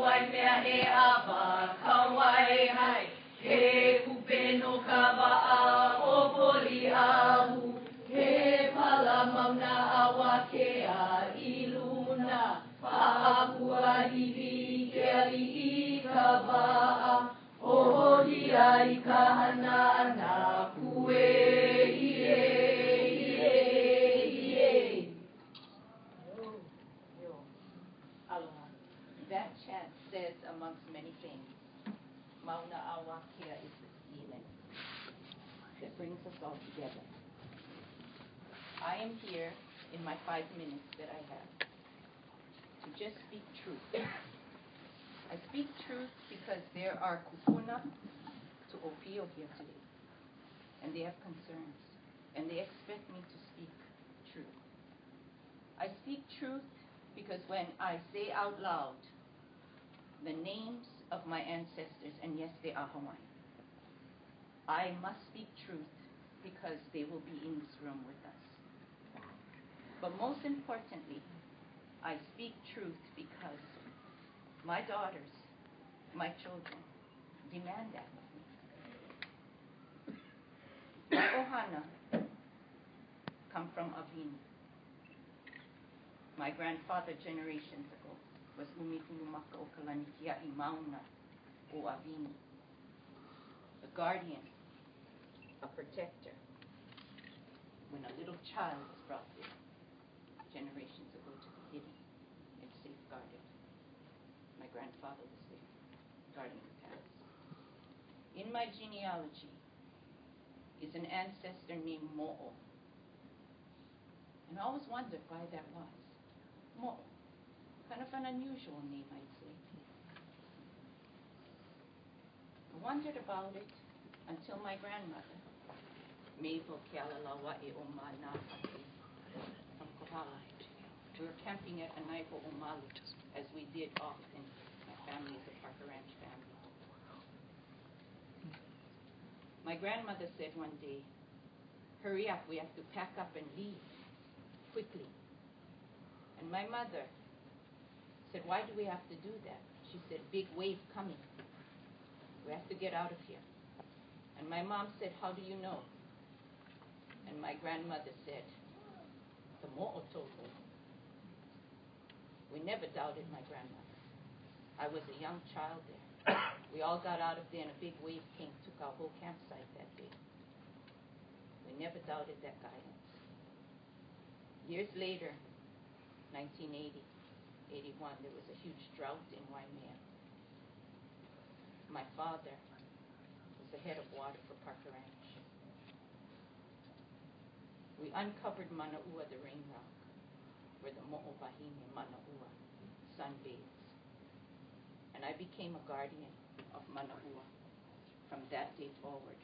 wai mea e awa, ka wai hai. Ke kupe no ka waa o poli ahu. He pala Mauna Awa Kea I luna. Paapua hiwi ke ali I ka waa. Oholia I ka hana na kue Aloha. That chant says, amongst many things, Mauna Awa Kea is the feeling that brings us all together. I am here in my 5 minutes that I have to just speak truth. I speak truth because there are kupuna to Opio here today, and they have concerns, and they expect me to speak truth. I speak truth because when I say out loud the names of my ancestors, and yes, they are Hawaiian, I must speak truth because they will be in this room with us. But most importantly, I speak truth because my daughters, my children, demand that of me. My ohana come from Avini. My grandfather generations ago was Umihulumaka o Kalani kia I Mauna o Avini, a guardian, a protector. When a little child was brought there, generations ago to be hidden and safeguarded, my grandfather was there, guarding the past. In my genealogy is an ancestor named Mo'o. And I always wondered why that was. Mo'o. Kind of an unusual name, I'd say. I wondered about it until my grandmother, Mabel Kealalawa'e o Manapati from Kohala. We were camping at Anaiho O'Malley, as we did often. My family is a Parker Ranch family. My grandmother said one day, hurry up, we have to pack up and leave quickly. And my mother said, why do we have to do that? She said, big wave coming. We have to get out of here. And my mom said, how do you know? And my grandmother said, the Mo'o told me. We never doubted my grandmother. I was a young child there. We all got out of there and a big wave came, took our whole campsite that day. We never doubted that guidance. Years later, 1980, 81, there was a huge drought in Waimea. My father was the head of water for Parker Ranch. We uncovered Manaua, the rain rock, where the Mo'ovahine Manaua sunbathes. And I became a guardian of Manaua from that day forward,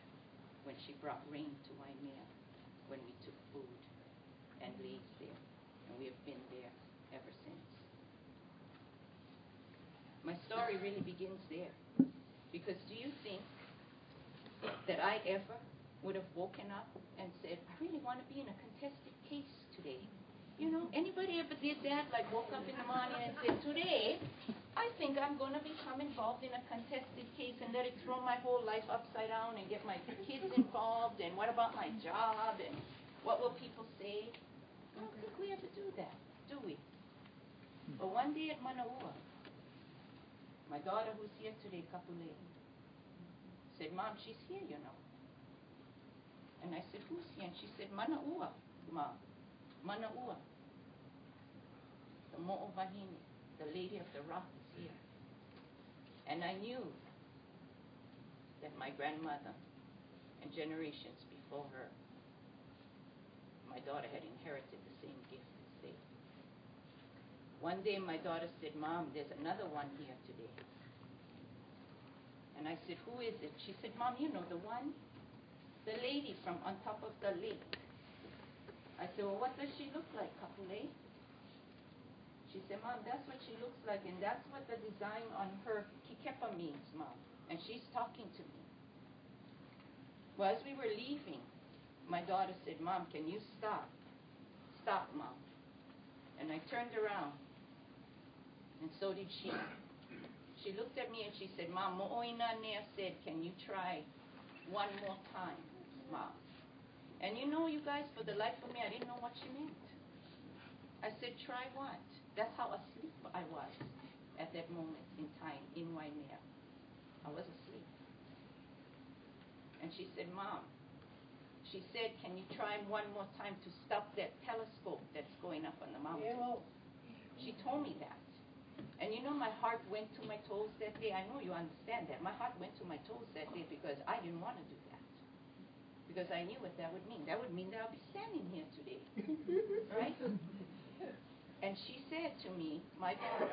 when she brought rain to Waimea, when we took food and laid there. And we have been there ever since. My story really begins there. Because do you think that I ever would have woken up and said, I really want to be in a contested case today? You know, anybody ever did that? Like woke up in the morning and said, today, I think I'm going to become involved in a contested case and let it throw my whole life upside down and get my kids involved, and what about my job, and what will people say? I don't think we ever do that, do we? But one day at Manaua, my daughter who's here today, Kapule, said, Mom, she's here, you know. And I said, who's here? And she said, Manaua, Mom. Manaua. The Mo'ovahine, the lady of the rock is here. And I knew that my grandmother and generations before her, my daughter had inherited the same gift as they. One day my daughter said, Mom, there's another one here today. And I said, who is it? She said, Mom, you know the one? The lady from on top of the lake. I said, well, what does she look like, Kapule? She said, Mom, that's what she looks like, and that's what the design on her kikepa means, Mom. And she's talking to me. Well, as we were leaving, my daughter said, Mom, can you stop? Stop, Mom. And I turned around, and so did she. She looked at me and she said, Mom, Mo'oina Nea said, can you try one more time, Mom? And you know, you guys, for the life of me, I didn't know what she meant. I said, try what? That's how asleep I was at that moment in time in Waimea. I was asleep. And she said, Mom, she said, can you try one more time to stop that telescope that's going up on the mountain? She told me that. And you know, my heart went to my toes that day. I know you understand that. My heart went to my toes that day because I didn't want to do that. Because I knew what that would mean. That would mean that I'll be standing here today. Right? And she said to me, my daughter,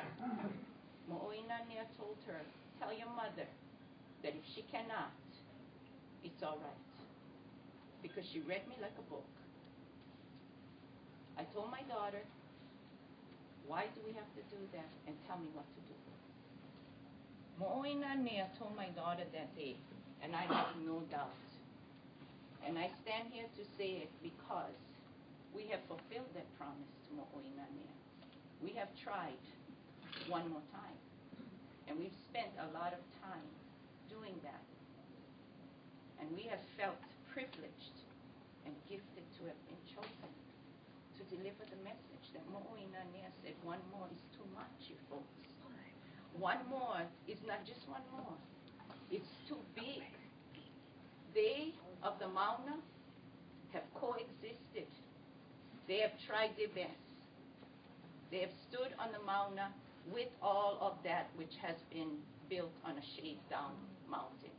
Mo'oina Nea told her, tell your mother that if she cannot, it's all right. Because she read me like a book. I told my daughter, why do we have to do that? And tell me what to do. Mo'oina Nea told my daughter that day, and I have no doubt. And I stand here to say it because we have fulfilled that promise to Mo'oina Nea. We have tried one more time. And we've spent a lot of time doing that. And we have felt privileged and gifted to have been chosen to deliver the message that Mo'oina Nea said one more is too much, you folks. One more is not just one more. It's too big. They of the Mauna have coexisted. They have tried their best. They have stood on the Mauna with all of that which has been built on a shade-down mountain.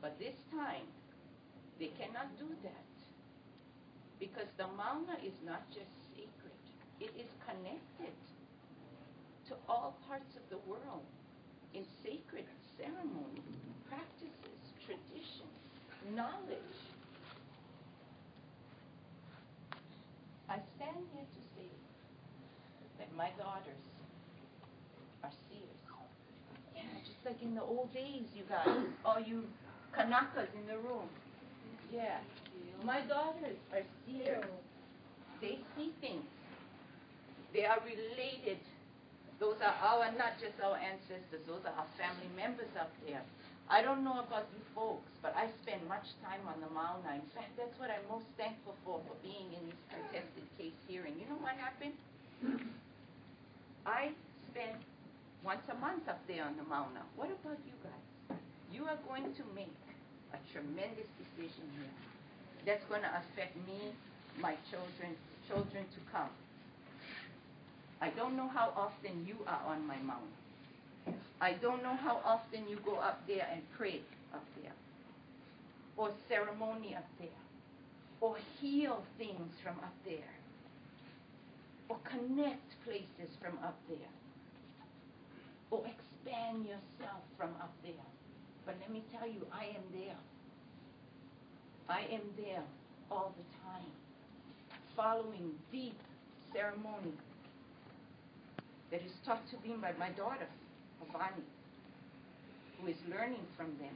But this time, they cannot do that. Because the Mauna is not just sacred. It is connected to all parts of the world in sacred ceremony, practices, traditions, knowledge. I stand here to say that my daughters are seers. Yeah, just like in the old days, you guys, all you Kanakas in the room. Yeah. My daughters are seers. They see things. They are related. Those are our, not just our ancestors, those are our family members up there. I don't know about you folks, but I spend much time on the Mauna. In fact, that's what I'm most thankful for being in this contested case hearing. You know what happened? I spend once a month up there on the Mauna. What about you guys? You are going to make a tremendous decision here that's going to affect me, my children, children to come. I don't know how often you are on my Mauna. I don't know how often you go up there and pray up there, or ceremony up there, or heal things from up there, or connect places from up there, or expand yourself from up there. But let me tell you, I am there. I am there all the time, following deep ceremony that is taught to me by my daughter, Avani, who is learning from them.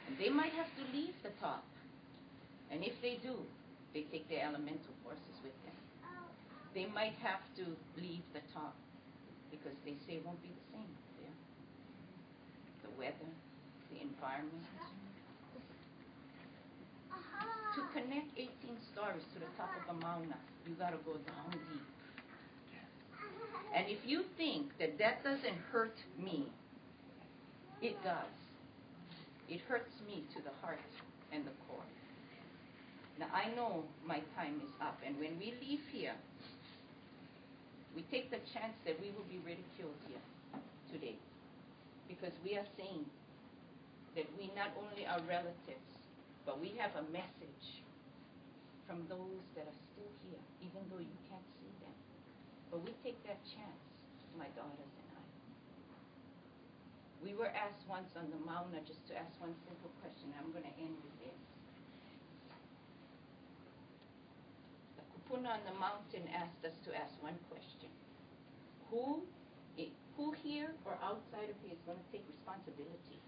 And they might have to leave the top. And if they do, they take their elemental forces with them. They might have to leave the top because they say it won't be the same there. The weather, the environment. To connect 18 stars to the top of a Mauna, you got to go down deep. And if you think that that doesn't hurt me, it does. It hurts me to the heart and the core. Now, I know my time is up, and when we leave here, we take the chance that we will be ridiculed here today, because we are saying that we not only are relatives, but we have a message from those that are still here, even though you can't see them. But we take that chance, my daughters and I. We were asked once on the Mauna just to ask one simple question. I'm going to end with this. The kupuna on the mountain asked us to ask one question. Who here or outside of here is going to take responsibility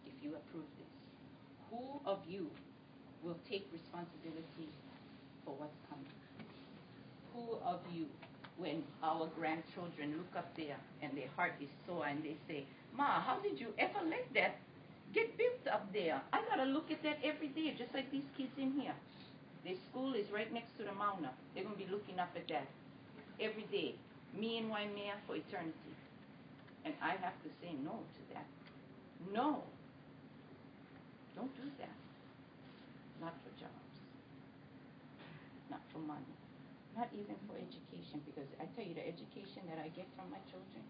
if you approve this? Who of you will take responsibility for what's coming? Who of you when our grandchildren look up there and their heart is sore and they say, Ma, how did you ever let that get built up there? I got to look at that every day, just like these kids in here. Their school is right next to the Mauna. They're going to be looking up at that every day. Me and Waimea for eternity. And I have to say no to that. No. Don't do that. Not for jobs. Not for money. Not even for education, because I tell you, the education that I get from my children,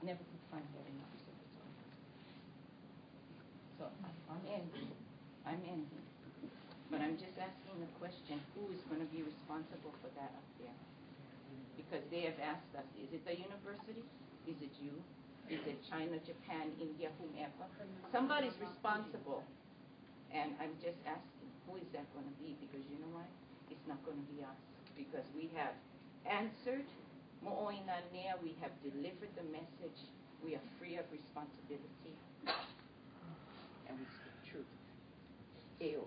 never could find that in other. So I'm ending. But I'm just asking the question, who is going to be responsible for that up there? Because they have asked us, is it the university? Is it you? Is it China, Japan, India, whomever? Somebody's responsible. And I'm just asking, who is that going to be? Because you know what? It's not going to be us. Because we have answered Mo'oina Nea, we have delivered the message, we are free of responsibility, and we speak truth. Ew.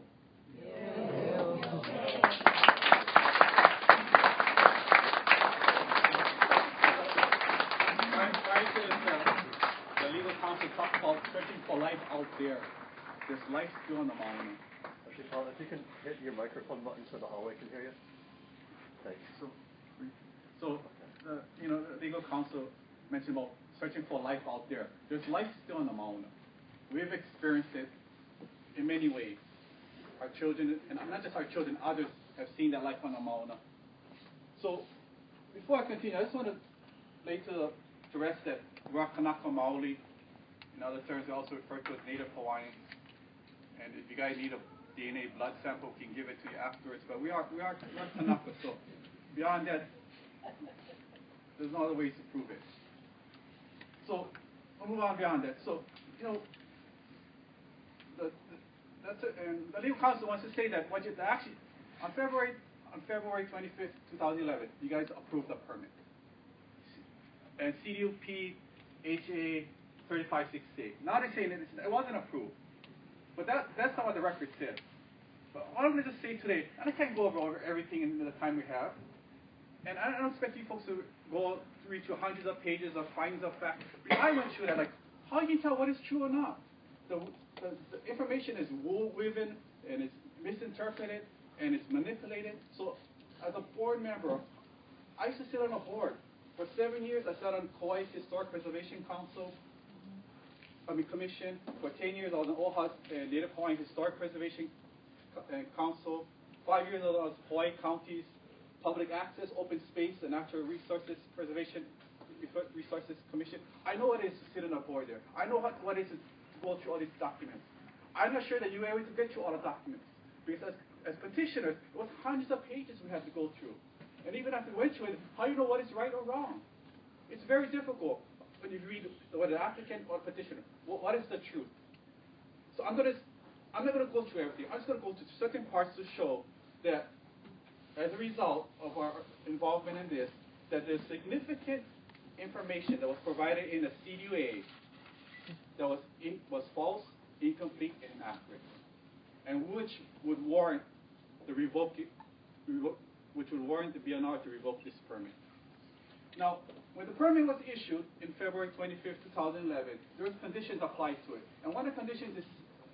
The legal counsel talked about searching for life out there. There's life still on the Mauna. Actually, Paul, if you can hit your microphone button so the hallway can hear you. Thanks. So the legal counsel mentioned about searching for life out there. There's life still on the Mauna. We've experienced it in many ways. Our children, and not just our children, others have seen that life on the Mauna. So before I continue, I just want to lay to rest that we're Kanaka Maoli. In other terms, we also refer to as Native Hawaiians. And if you guys need a DNA blood sample, we can give it to you afterwards. But we are Kanaka, so beyond that, there's no other ways to prove it. So we'll move on beyond that. So, and the legal counsel wants to say that actually on February 25th, 2011, you guys approved the permit. And CDUP HA 3568. Now they're saying that it wasn't approved. But that's not what the record says. But what I'm going to just say today, and I can't go over everything in the time we have, and I don't expect you folks to go through hundreds of pages of findings of fact. But I went through that, like, how do you tell what is true or not? The information is woven, and it's misinterpreted, and it's manipulated. So as a board member, I used to sit on a board. For 7 years, I sat on Kauai's Historic Preservation Commission. For 10 years, I was on OHA's Native Hawaiian Historic Preservation Council. 5 years, I was Hawaii County's Public Access, Open Space, and Natural Resources Commission. I know what it is to sit on a board there. I know what it is to go through all these documents. I'm not sure that you were able to get through all the documents, because as petitioners, it was hundreds of pages we had to go through. And even after we went through it, how do you know what is right or wrong? It's very difficult when you read whether the applicant or petitioner. What is the truth? So I'm not going to go through everything. I'm just going to go to certain parts to show that as a result of our involvement in this, that there's significant information that was provided in the CDUA that was false, incomplete, and inaccurate, and which would warrant the BNR to revoke this permit. Now, when the permit was issued in February 25th, 2011, there were conditions applied to it. And one of the conditions is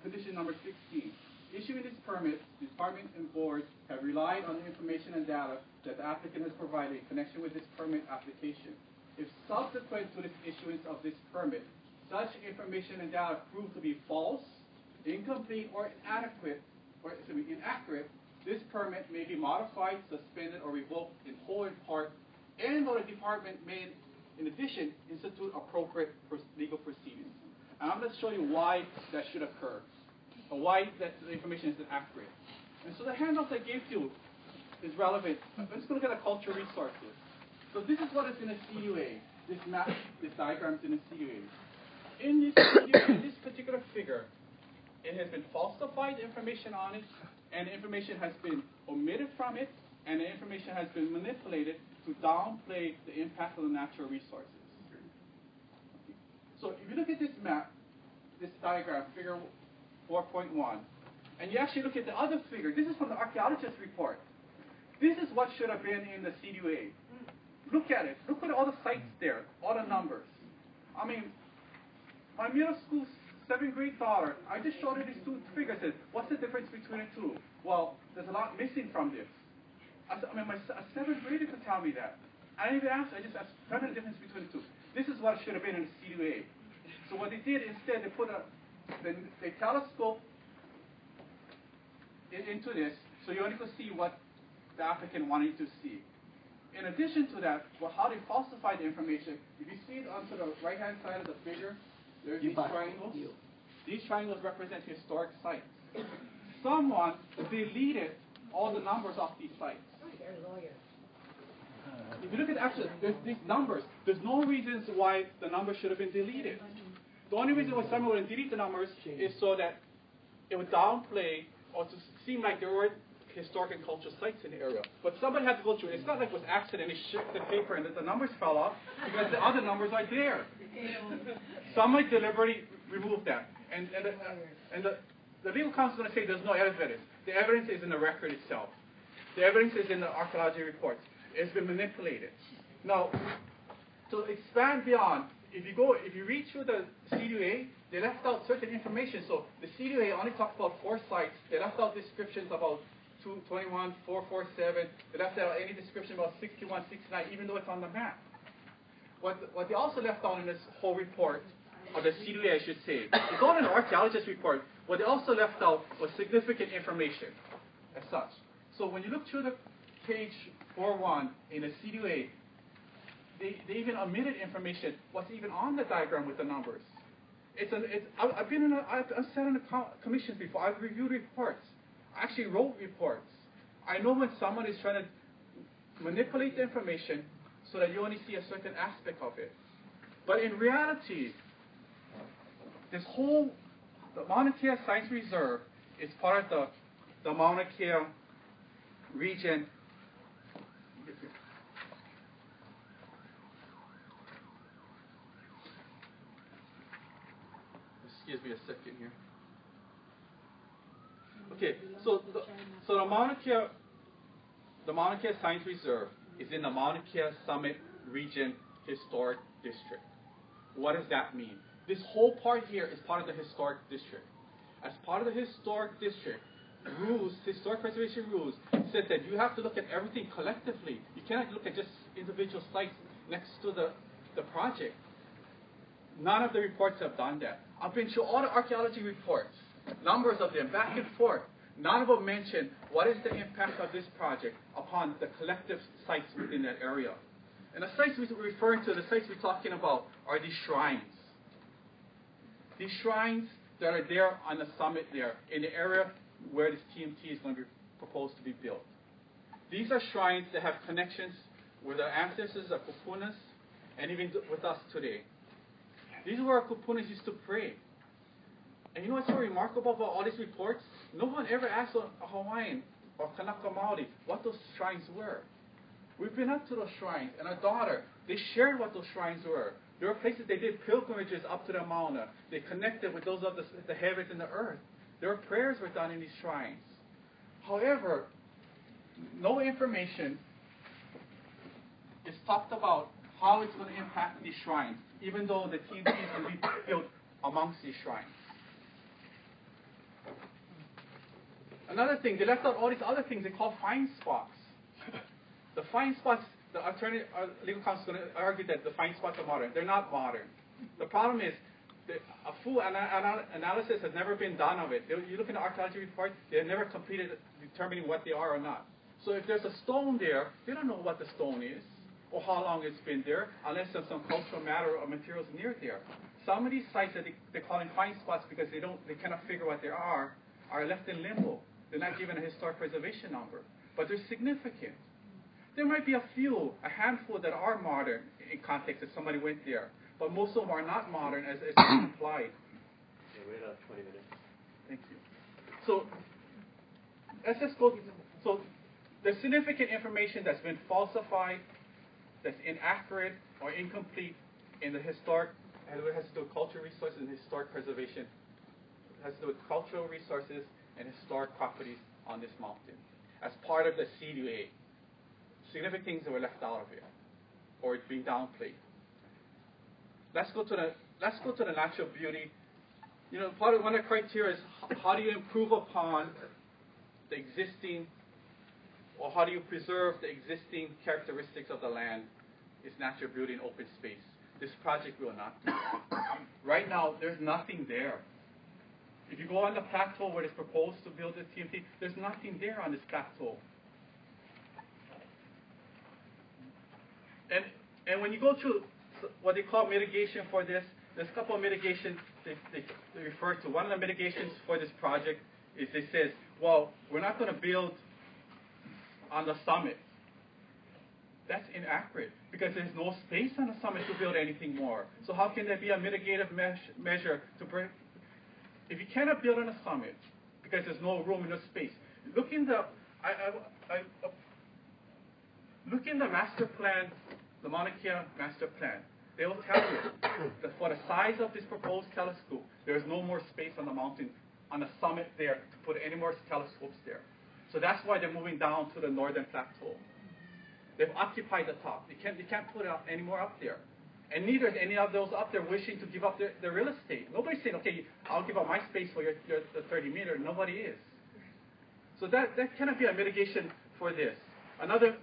condition number 16. Issuing this permit, the department and board have relied on the information and data that the applicant has provided in connection with this permit application. If subsequent to this issuance of this permit, such information and data prove to be false, incomplete, or inaccurate, this permit may be modified, suspended, or revoked in whole or in part, and or the department may, in addition, institute appropriate legal proceedings. And I'm going to show you why that should occur, or why that the information is inaccurate. And so the handout I gave you is relevant. I'm just going to look at the cultural resources. So this is what is in a CUA. This map, this diagram is in a CUA. In this CUA, in this particular figure, it has been falsified information on it, and the information has been omitted from it, and the information has been manipulated to downplay the impact of the natural resources. So if you look at this map, this diagram, figure 4.1, and you actually look at the other figure, this is from the archaeologist's report. This is what should have been in the CDUA. look at it. Look at all the sites there, all the numbers. I mean, my middle school 7th grade daughter, I just showed her these two figures. I said, what's the difference between the two? Well, there's a lot missing from this. A 7th grader could tell me that. I didn't even ask, I just asked, tell me the difference between the two. This is what should have been in the CDA. So what they did instead, they telescope into this, so you only could see what the applicant wanted to see. In addition to that, how they falsify the information, if you see it onto the right-hand side of the figure, there's these triangles. These triangles represent historic sites. Someone deleted all the numbers off these sites. If you look at there's these numbers. There's no reasons why the numbers should have been deleted. The only reason why someone would delete the numbers is so that it would downplay or to seem like there were historic and cultural sites in the area. But somebody had to go through it. It's not like it was accident. They shipped the paper and the numbers fell off because the other numbers are there. Somebody deliberately removed that. And the legal counsel is going to say there's no evidence. The evidence is in the record itself. The evidence is in the archaeology reports. It's been manipulated. Now, to expand beyond, if you read through the CDA, they left out certain information. So the CDA only talks about 4 sites. They left out descriptions about 221, 447. They left out any description about 61, 69, even though it's on the map. What they also left out in this whole report, or the CDA I should say, it's all in the archaeologist report. What they also left out was significant information as such. So when you look through the page 41 in the CDA, they even omitted information what's even on the diagram with the numbers. I've sat in the commissions before. I've reviewed reports. I actually wrote reports. I know when someone is trying to manipulate the information so that you only see a certain aspect of it. But in reality, the Mauna Kea Science Reserve is part of the Mauna Kea region. Excuse me a second here. Okay, so the Mauna Kea Science Reserve is in the Mauna Kea Summit Region Historic District. What does that mean? This whole part here is part of the historic district. As part of the historic district, historic preservation rules said that you have to look at everything collectively. You cannot look at just individual sites next to the project. None of the reports have done that. I've been through all the archaeology reports, numbers of them, back and forth. None of them mention what is the impact of this project upon the collective sites within that area. And the sites we're referring to, the sites we're talking about, are these shrines. These shrines that are there on the summit there, in the area where this TMT is going to be proposed to be built. These are shrines that have connections with our ancestors, our kupunas, and even with us today. These are where our kupunas used to pray. And you know what's so remarkable about all these reports? No one ever asked a Hawaiian or Kanaka Maoli what those shrines were. We've been up to those shrines, and our daughter, they shared what those shrines were. There were places they did pilgrimages up to the Mauna. They connected with those of the heavens and the earth. There were prayers were done in these shrines. However, no information is talked about how it's going to impact these shrines, even though the TNT is going to be built amongst these shrines. Another thing, they left out all these other things they call find spots. The find spots, the legal counsel is going to argue that the find spots are modern. They're not modern. The problem is, a full analysis has never been done of it. You look in the archaeology report, they have never completed determining what they are or not. So if there's a stone there, they don't know what the stone is or how long it's been there, unless there's some cultural matter or materials near there. Some of these sites that they call in find spots because they cannot figure what they are left in limbo. They're not given a historic preservation number, but they're significant. There might be a handful that are modern in context if somebody went there, but most of them are not modern as implied. Yeah, wait 20 minutes. Thank you. So let's just go. So there's significant information that's been falsified, that's inaccurate or incomplete in the historic, and it has to do with cultural resources and historic preservation. It has to do with cultural resources and historic properties on this mountain as part of the CDA. Significant things that were left out of it. or it's being downplayed. Let's go to the natural beauty. You know, part of one of the criteria is how do you improve upon the existing, or how do you preserve the existing characteristics of the land? It's natural beauty and open space. This project will not do that. Right now, there's nothing there. If you go on the plateau where it's proposed to build the TMT, there's nothing there on this plateau. And when you go to what they call mitigation for this, there's a couple of mitigations they refer to. One of the mitigations for this project is it says, well, we're not going to build on the summit. That's inaccurate because there's no space on the summit to build anything more. So how can there be a mitigative measure to bring? If you cannot build on the summit because there's no room in the space, look in the master plan, the Mauna Kea master plan. They will tell you that for the size of this proposed telescope, there is no more space on the mountain, on the summit there, to put any more telescopes there. So that's why they're moving down to the northern plateau. They've occupied the top. They can't put any more up there. And neither is any of those up there wishing to give up their real estate. Nobody's saying, okay, I'll give up my space for the 30 meter. Nobody is. So that cannot be a mitigation for this. Another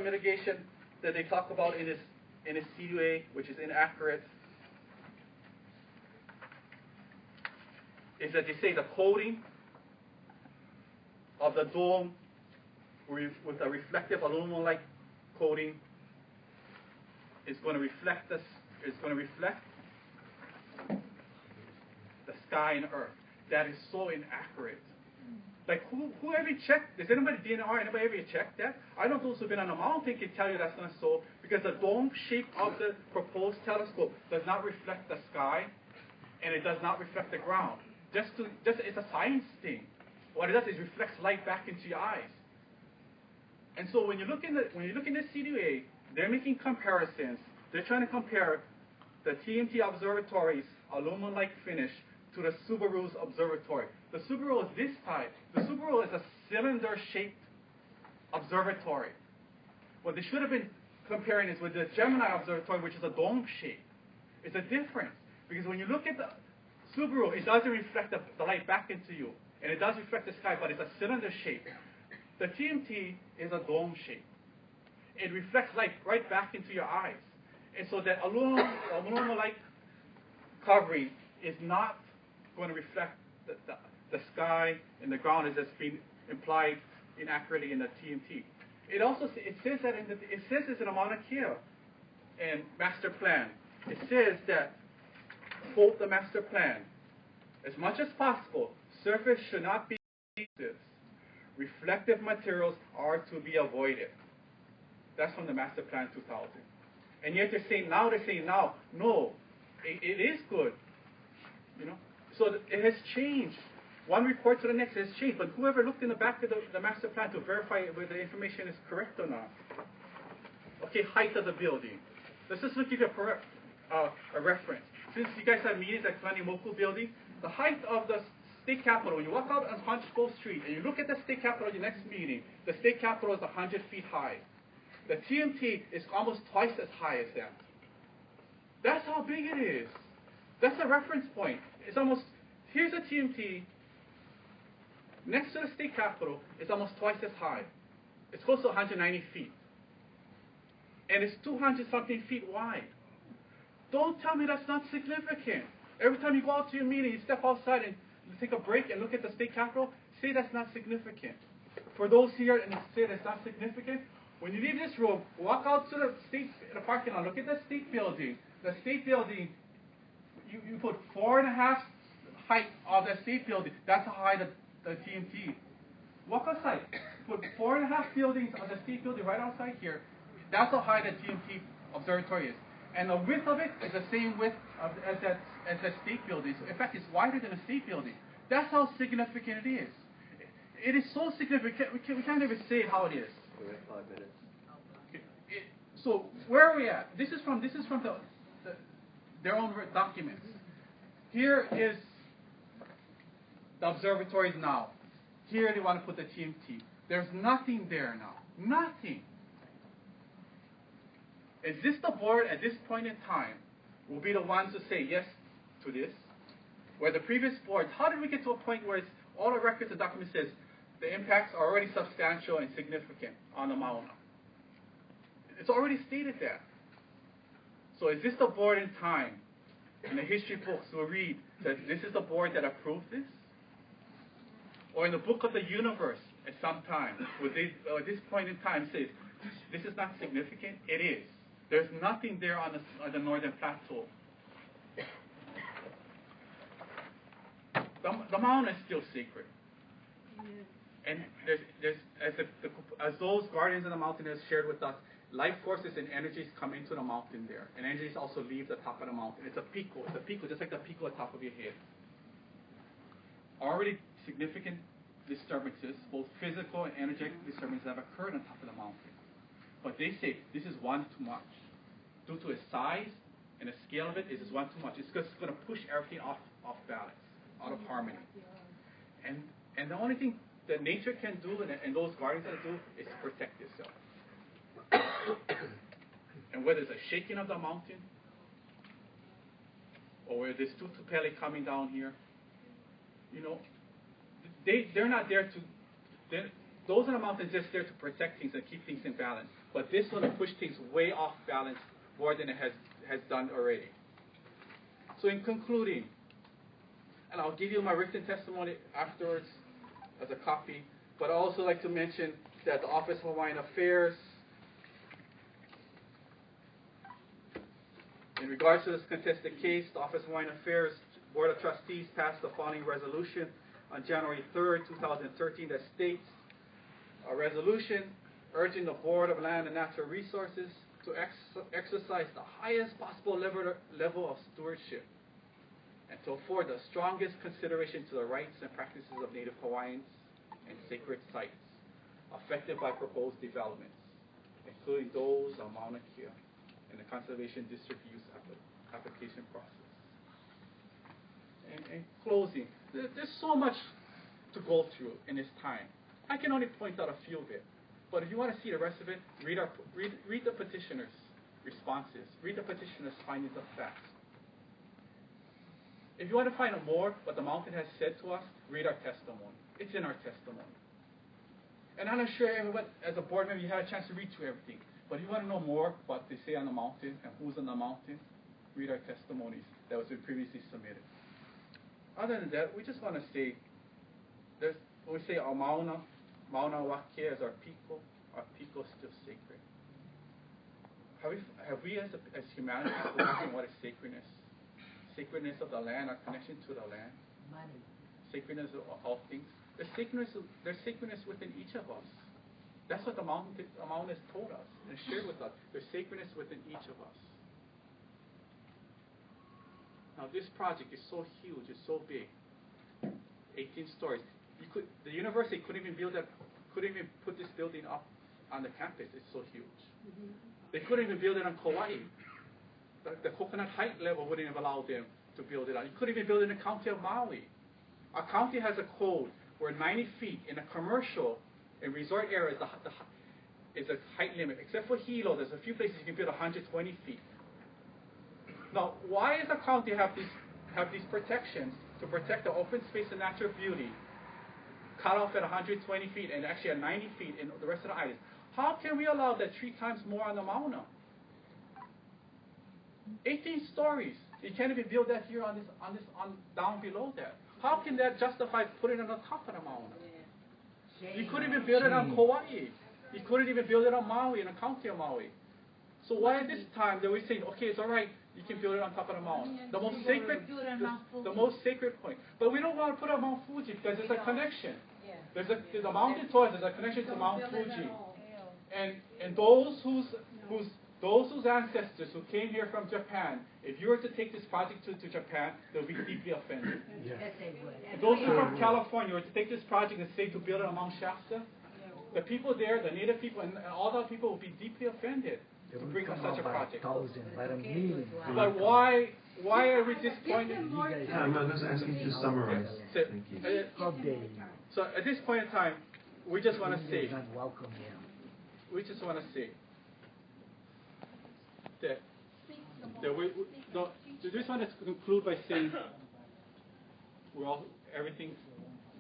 mitigation that they talk about in this CUA, which is inaccurate, is that they say the coating of the dome with a reflective aluminum-like coating is going to reflect the sky and earth. That is so inaccurate. Like who ever checked? Does anybody DNR? Anybody ever checked that? I know those who've been on the mountain can tell you that's not so, because the dome shape of the proposed telescope does not reflect the sky, and it does not reflect the ground. It's a science thing. What it does is reflects light back into your eyes. And so when you look in the CDA, they're making comparisons. They're trying to compare the TMT observatory's aluminum-like finish to the Subaru's observatory. The Subaru is this type. The Subaru is a cylinder-shaped observatory. What they should have been comparing is with the Gemini observatory, which is a dome shape. It's a difference, because when you look at the Subaru, it doesn't reflect the light back into you, and it does reflect the sky, but it's a cylinder shape. The TMT is a dome shape. It reflects light right back into your eyes. And so that aluminum-like covering is not going to reflect the sky and the ground as it's been implied inaccurately in the TMT. It says this in the Mauna Kea and master plan. It says that, quote the master plan, as much as possible, surface should not be reflective. Reflective materials are to be avoided. That's from the master plan 2000. And yet they're saying now, no, it is good. You know, so it has changed. One report to the next has changed, but whoever looked in the back of the master plan to verify whether the information is correct or not. Okay, height of the building. Let's just give you a reference. Since you guys have meetings at Kalani building, the height of the state capitol, when you walk out on Hunchbowl Street and you look at the state capitol at your next meeting, the state capitol is 100 feet high. The TMT is almost twice as high as that. That's how big it is. That's a reference point. It's almost, here's a TMT. Next to the state capitol, it's almost twice as high. It's close to 190 feet. And it's 200-something feet wide. Don't tell me that's not significant. Every time you go out to your meeting, you step outside and take a break and look at the state capitol, say that's not significant. For those here and say that's not significant, when you leave this room, walk out to the parking lot, look at the state building. The state building, you put 4.5 height of the state building. That's how high the TMT. Walk outside. Put 4.5 buildings of the state building right outside here. That's how high the TMT observatory is. And the width of it is the same width as the state building. So in fact, it's wider than the state building. That's how significant it is. It is so significant, we can't even say how it is. We have 5 minutes. Okay. So where are we at? This is from their own documents. Here is the observatories now. Here they want to put the TMT. There's nothing there now. Nothing. Is this the board at this point in time will be the ones to say yes to this? Where the previous boards, how did we get to a point where it's, all the records and documents says the impacts are already substantial and significant on the Mauna? It's already stated there. So is this the board in time? In the history books we'll read that this is the board that approved this? Or in the book of the universe at some time, would they, at this point in time, says, this is not significant? It is. There's nothing there on the northern plateau. The mountain is still sacred. And there's as those guardians of the mountain have shared with us, life forces and energies come into the mountain there. And energies also leave the top of the mountain. It's a pico. It's a pico, just like the pico at the top of your head. Already significant disturbances, both physical and energetic disturbances, have occurred on top of the mountain. But they say this is one too much. Due to its size and the scale of it, this is one too much. It's just going to push everything off balance, out of harmony. And the only thing that nature can do and those guardians can do is protect itself. And whether it's a shaking of the mountain, or whether there's tutupele coming down here, you know, they're not there to. Those are the mountains just there to protect things and keep things in balance. But this one will push things way off balance more than it has done already. So in concluding, and I'll give you my written testimony afterwards as a copy, but I'd also like to mention that the Office of Hawaiian Affairs, in regards to this contested case, the Office of Hawaiian Affairs Board of Trustees passed the following resolution on January 3rd, 2013 that states, a resolution urging the Board of Land and Natural Resources to exercise the highest possible level of stewardship and to afford the strongest consideration to the rights and practices of Native Hawaiians and sacred sites affected by proposed developments, including those on Mauna Kea and the Conservation District Use application process. And in closing, there's so much to go through in this time. I can only point out a few of it. But if you want to see the rest of it, read the petitioner's responses. Read the petitioner's findings of facts. If you want to find out more what the mountain has said to us, read our testimony. It's in our testimony. And I'm not sure everyone, as a board member, you had a chance to read through everything. But if you want to know more what they say on the mountain and who's on the mountain, read our testimonies that was previously submitted. Other than that, we just want to say, we say our Mauna Kea is our pico is still sacred. Have we as humanity spoken what is sacredness? Sacredness of the land, our connection to the land. Money. Sacredness of all things. There's sacredness within each of us. That's what the mountain has told us and shared with us. There's sacredness within each of us. Now this project is so huge, it's so big. 18 stories. The university couldn't even put this building up on the campus. It's so huge. Mm-hmm. They couldn't even build it on Kauai. The Coconut Height level wouldn't have allowed them to build it on. You couldn't even build it in the county of Maui. Our county has a code where 90 feet in a commercial and resort area is a height limit. Except for Hilo, there's a few places you can build 120 feet. Now, why does the county have these protections to protect the open space and natural beauty, cut off at 120 feet and actually at 90 feet in the rest of the island? How can we allow that 3 times more on the Mauna? 18 stories. You can't even build that here on down below that. How can that justify putting it on the top of the Mauna? You couldn't even build it on Kauai. You couldn't even build it on Maui, in the county of Maui. So why at this time that we say, okay, it's all right, you can build it on top of the mountain? The most sacred point. But we don't want to put it on Mount Fuji because there's a connection. There's a mountain to us, there's a connection to Mount Fuji. And those whose ancestors who came here from Japan, if you were to take this project to Japan, they'll be deeply offended. Yes, they would. And those who are from California were to take this project and say to build it on Mount Shasta, the people there, the native people, and all the people will be deeply offended to bring up such a project. But why are we disappointed? I'm just asking you to summarize. Thank you. So at this point in time, we just want to say, that no, I just want to conclude by saying everything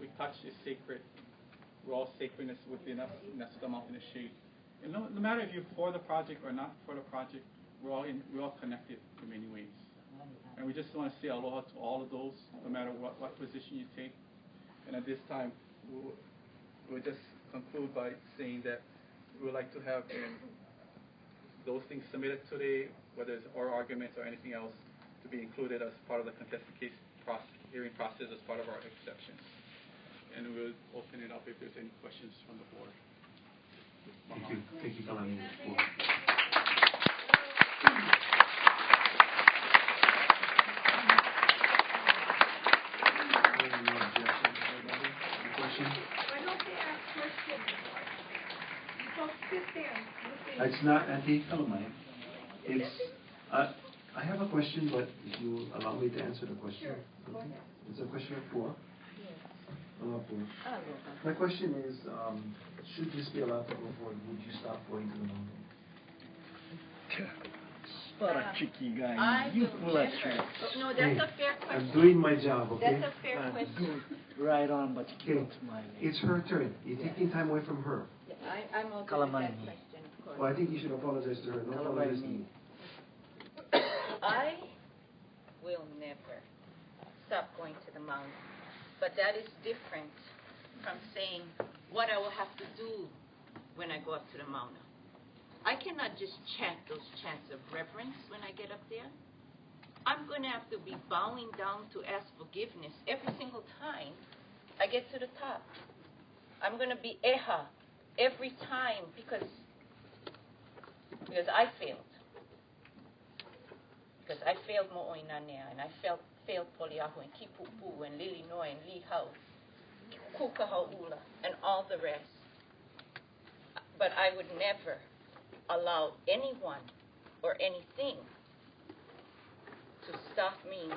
we touch is sacred. We're all sacredness within us, and that's the mountain of shade. And no matter if you're for the project or not for the project, we're all connected in many ways. And we just want to say aloha to all of those, no matter what position you take. And at this time, we'll just conclude by saying that we would like to have those things submitted today, whether it's oral arguments or anything else, to be included as part of the contested case hearing process as part of our exceptions. And we'll open it up if there's any questions from the board. Thank you. Thank you, Kalani. It's not anti-Kalani. It's I have a question, but if you allow me to answer the question. Sure. Okay. It's a question of four. My question is, should this be allowed to go forward? Would you stop going to the mountain? What a tricky guy. You pull a trick. No, that's a fair question. I'm doing my job, okay? That's a fair question. Right on, but you can't smile. It's her turn. You're taking time away from her. Yeah, I'm okay with that question, of course. Well, I think you should apologize to her. No apologize to me. I will never stop going to the mountain. But that is different from saying what I will have to do when I go up to the mountain. I cannot just chant those chants of reverence when I get up there. I'm going to have to be bowing down to ask forgiveness every single time I get to the top. I'm going to be eha every time because I failed. Because I failed Mo'oinanea, and I failed Poliahu, and Kipupu, and Lilinoe, and Lihau, Kukaha'ula, and all the rest. But I would never allow anyone or anything to stop me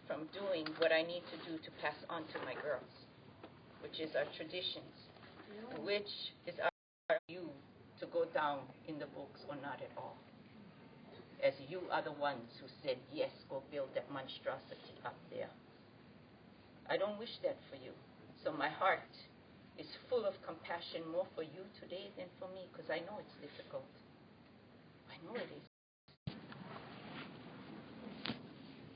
from doing what I need to do to pass on to my girls, which is our traditions, which is our you to go down in the books or not at all. As you are the ones who said, yes, go build that monstrosity up there. I don't wish that for you. So my heart is full of compassion more for you today than for me, because I know it's difficult. I know it is.